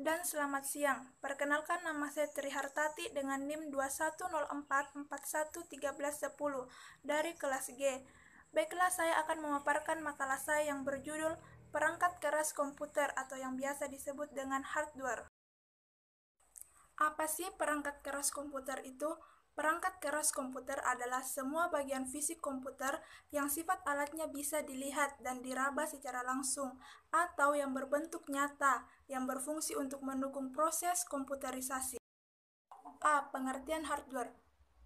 Dan selamat siang, perkenalkan nama saya Trihartati dengan NIM 2104411310 dari kelas G. Baiklah, saya akan memaparkan makalah saya yang berjudul Perangkat Keras Komputer atau yang biasa disebut dengan hardware. Apa sih perangkat keras komputer itu? Perangkat keras komputer adalah semua bagian fisik komputer yang sifat alatnya bisa dilihat dan diraba secara langsung atau yang berbentuk nyata yang berfungsi untuk mendukung proses komputerisasi. A. Pengertian hardware.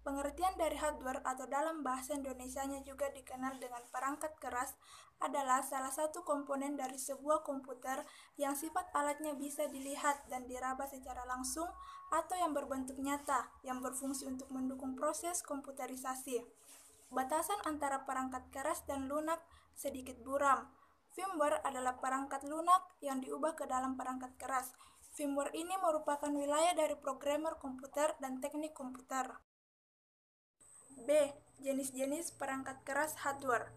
Pengertian dari hardware atau dalam bahasa Indonesianya juga dikenal dengan perangkat keras adalah salah satu komponen dari sebuah komputer yang sifat alatnya bisa dilihat dan diraba secara langsung atau yang berbentuk nyata yang berfungsi untuk mendukung proses komputerisasi. Batasan antara perangkat keras dan lunak sedikit buram. Firmware adalah perangkat lunak yang diubah ke dalam perangkat keras. Firmware ini merupakan wilayah dari programmer komputer dan teknik komputer. B. Jenis-jenis perangkat keras hardware.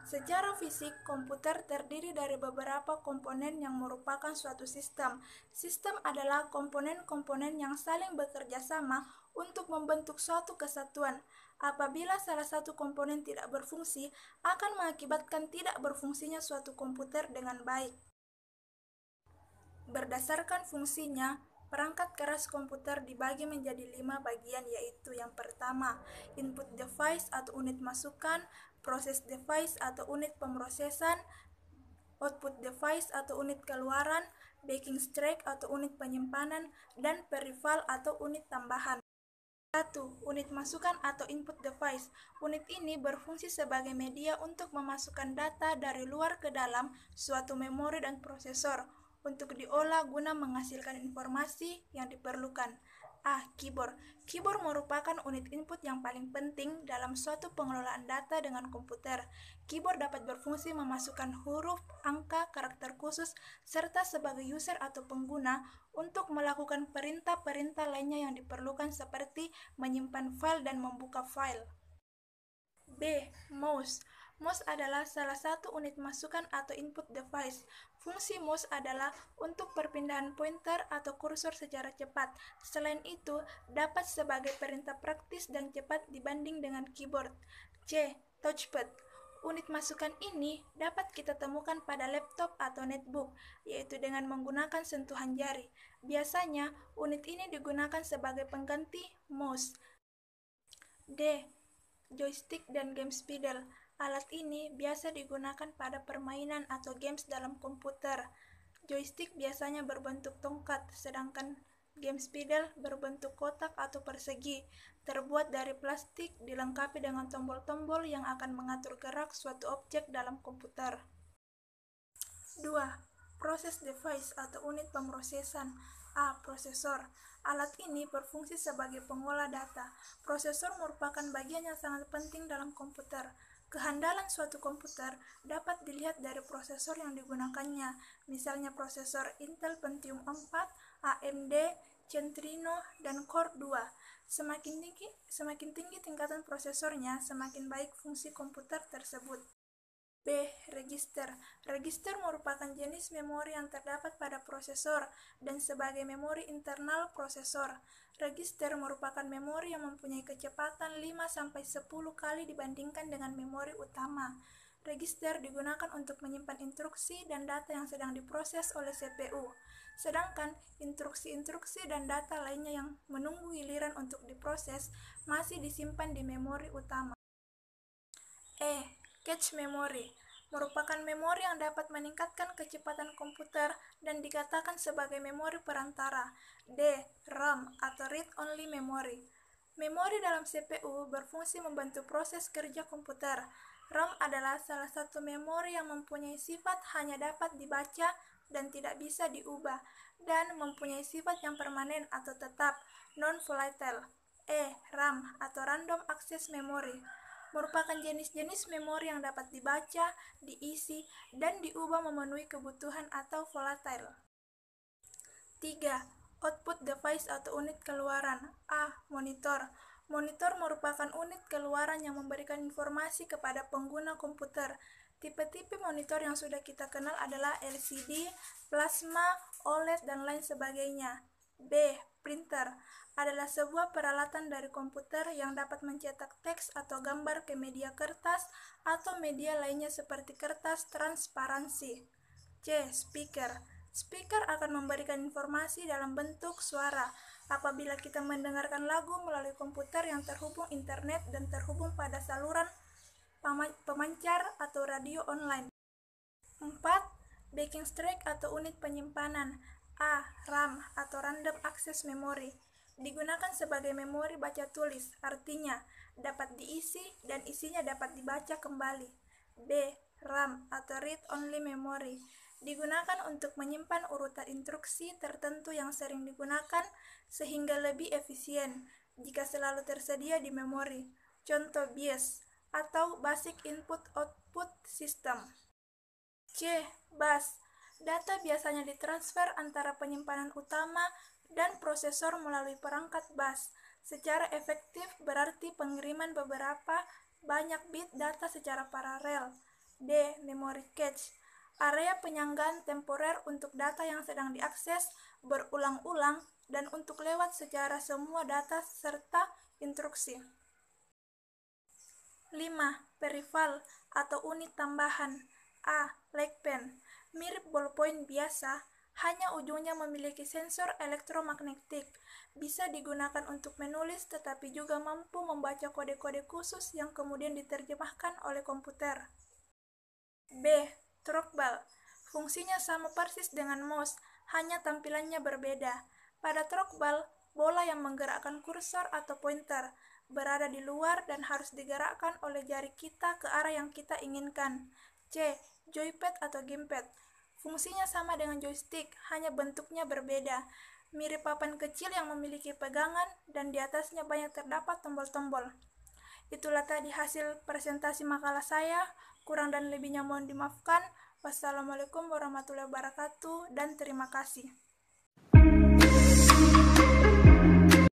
Secara fisik, komputer terdiri dari beberapa komponen yang merupakan suatu sistem. Sistem adalah komponen-komponen yang saling bekerja sama untuk membentuk suatu kesatuan. Apabila salah satu komponen tidak berfungsi, akan mengakibatkan tidak berfungsinya suatu komputer dengan baik. Berdasarkan fungsinya, perangkat keras komputer dibagi menjadi 5 bagian, yaitu yang pertama, input device atau unit masukan, proses device atau unit pemrosesan, output device atau unit keluaran, backing track atau unit penyimpanan, dan peripheral atau unit tambahan. 1. Unit masukan atau input device. Unit ini berfungsi sebagai media untuk memasukkan data dari luar ke dalam suatu memori dan prosesor untuk diolah guna menghasilkan informasi yang diperlukan. A. Keyboard. Keyboard merupakan unit input yang paling penting dalam suatu pengelolaan data dengan komputer. Keyboard dapat berfungsi memasukkan huruf, angka, karakter khusus, serta sebagai user atau pengguna untuk melakukan perintah-perintah lainnya yang diperlukan seperti menyimpan file dan membuka file. B. Mouse. Mouse adalah salah satu unit masukan atau input device. Fungsi mouse adalah untuk perpindahan pointer atau kursor secara cepat. Selain itu, dapat sebagai perintah praktis dan cepat dibanding dengan keyboard. C. Touchpad. Unit masukan ini dapat kita temukan pada laptop atau netbook, yaitu dengan menggunakan sentuhan jari. Biasanya, unit ini digunakan sebagai pengganti mouse. D. Joystick dan game spindle. Alat ini biasa digunakan pada permainan atau games dalam komputer. Joystick biasanya berbentuk tongkat, sedangkan game spindle berbentuk kotak atau persegi, terbuat dari plastik, dilengkapi dengan tombol-tombol yang akan mengatur gerak suatu objek dalam komputer. 2. Proses device atau unit pemrosesan. A. Prosesor. Alat ini berfungsi sebagai pengolah data. Prosesor merupakan bagian yang sangat penting dalam komputer. Kehandalan suatu komputer dapat dilihat dari prosesor yang digunakannya, misalnya prosesor Intel Pentium 4, AMD, Centrino, dan Core 2. Semakin tinggi tingkatan prosesornya, semakin baik fungsi komputer tersebut. B. Register. Register merupakan jenis memori yang terdapat pada prosesor dan sebagai memori internal prosesor. Register merupakan memori yang mempunyai kecepatan 5-10 kali dibandingkan dengan memori utama. Register digunakan untuk menyimpan instruksi dan data yang sedang diproses oleh CPU, sedangkan instruksi-instruksi dan data lainnya yang menunggu giliran untuk diproses masih disimpan di memori utama. E. Cache memory merupakan memori yang dapat meningkatkan kecepatan komputer dan dikatakan sebagai memori perantara. D. RAM atau read-only memory. Memori dalam CPU berfungsi membantu proses kerja komputer. RAM adalah salah satu memori yang mempunyai sifat hanya dapat dibaca dan tidak bisa diubah, dan mempunyai sifat yang permanen atau tetap, non-volatile. E. RAM atau random access memory merupakan jenis-jenis memori yang dapat dibaca, diisi, dan diubah memenuhi kebutuhan atau volatile. 3. Output device atau unit keluaran. A. Monitor. Monitor merupakan unit keluaran yang memberikan informasi kepada pengguna komputer. Tipe-tipe monitor yang sudah kita kenal adalah LCD, plasma, OLED, dan lain sebagainya. B. Printer adalah sebuah peralatan dari komputer yang dapat mencetak teks atau gambar ke media kertas atau media lainnya seperti kertas transparansi. C. Speaker. Speaker akan memberikan informasi dalam bentuk suara apabila kita mendengarkan lagu melalui komputer yang terhubung internet dan terhubung pada saluran pemancar atau radio online. 4. Backing streak atau unit penyimpanan. A. RAM atau Random Access Memory. Digunakan sebagai memori baca tulis, artinya dapat diisi dan isinya dapat dibaca kembali. B. RAM atau Read Only Memory. Digunakan untuk menyimpan urutan instruksi tertentu yang sering digunakan sehingga lebih efisien jika selalu tersedia di memori. Contoh BIOS atau Basic Input Output System. C. Bus. Data biasanya ditransfer antara penyimpanan utama dan prosesor melalui perangkat bus. Secara efektif berarti pengiriman beberapa banyak bit data secara paralel. D. Memory cache. Area penyanggaan temporer untuk data yang sedang diakses berulang-ulang dan untuk lewat secara semua data serta instruksi. 5. Peripheral atau unit tambahan. A. Lake pen. Mirip ballpoint biasa, hanya ujungnya memiliki sensor elektromagnetik. Bisa digunakan untuk menulis tetapi juga mampu membaca kode-kode khusus yang kemudian diterjemahkan oleh komputer. B. Trackball. Fungsinya sama persis dengan mouse, hanya tampilannya berbeda. Pada trackball, bola yang menggerakkan kursor atau pointer berada di luar dan harus digerakkan oleh jari kita ke arah yang kita inginkan. C. Joypad atau gamepad. Fungsinya sama dengan joystick, hanya bentuknya berbeda. Mirip papan kecil yang memiliki pegangan dan di atasnya banyak terdapat tombol-tombol. Itulah tadi hasil presentasi makalah saya. Kurang dan lebihnya mohon dimaafkan. Wassalamualaikum warahmatullahi wabarakatuh dan terima kasih.